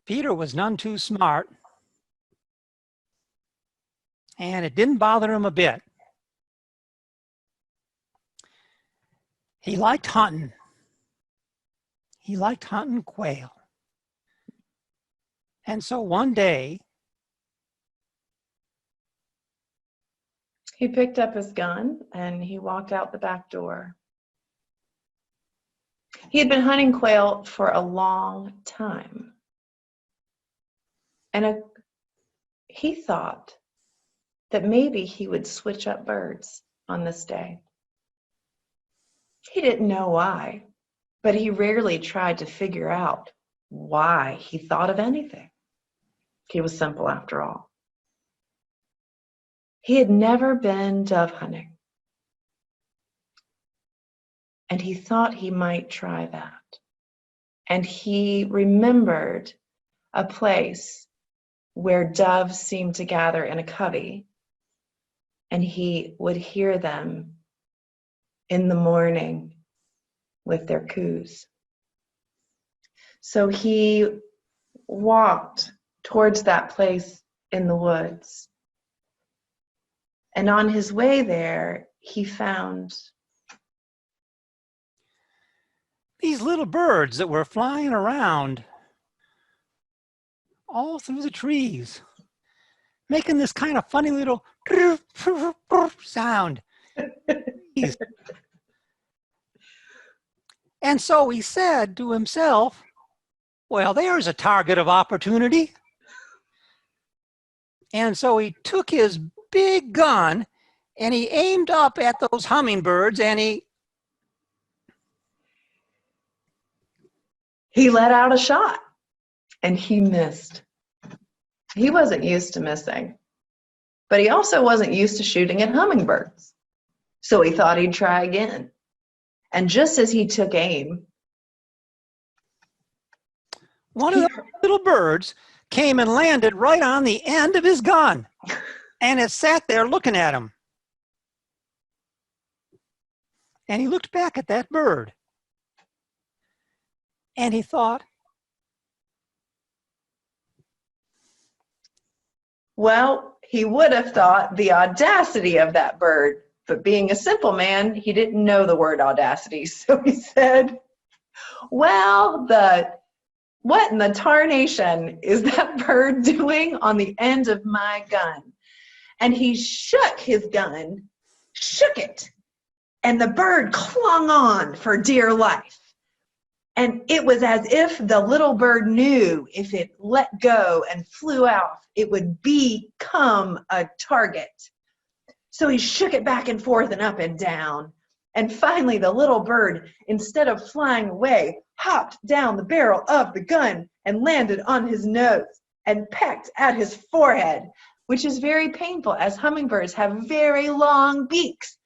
Peter was none too smart, and it didn't bother him a bit. He liked hunting. He liked hunting quail. And so one day, he picked up his gun and he walked out the back door. He had been hunting quail for a long time. And he thought that maybe he would switch up birds on this day. He didn't know why, but he rarely tried to figure out why he thought of anything. He was simple after all. He had never been dove hunting, and he thought he might try that. And he remembered a place where doves seemed to gather in a covey, and he would hear them in the morning with their coos. So he walked towards that place in the woods. And on his way there, he found these little birds that were flying around all through the trees, making this kind of funny little sound. And so he said to himself, well, there's a target of opportunity. And so he took his big gun and he aimed up at those hummingbirds and he let out a shot and he missed. He wasn't used to missing, but he also wasn't used to shooting at hummingbirds. So he thought he'd try again. And just as he took aim, one of the little birds came and landed right on the end of his gun. And it sat there looking at him. And he looked back at that bird. And he thought, well, he would have thought the audacity of that bird, but being a simple man, he didn't know the word audacity. So he said, well, what in the tarnation is that bird doing on the end of my gun? And he shook his gun, shook it, and the bird clung on for dear life. And it was as if the little bird knew if it let go and flew off, it would become a target. So he shook it back and forth and up and down. And finally, the little bird, instead of flying away, hopped down the barrel of the gun and landed on his nose and pecked at his forehead, which is very painful as hummingbirds have very long beaks.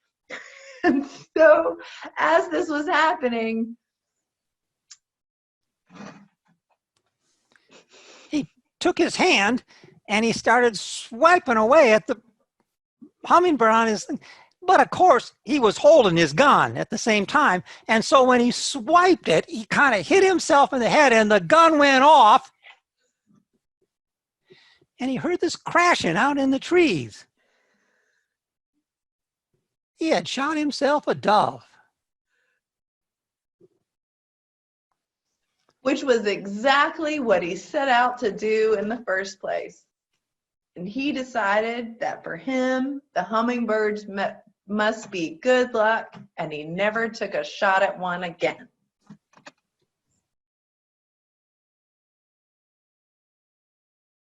And so as this was happening, he took his hand and he started swiping away at the hummingbird on his thing. But of course, he was holding his gun at the same time. And so when he swiped it, he kind of hit himself in the head and the gun went off. And he heard this crashing out in the trees. He had shot himself a dove. which was exactly what he set out to do in the first place. And he decided that for him, the hummingbirds must be good luck, and he never took a shot at one again.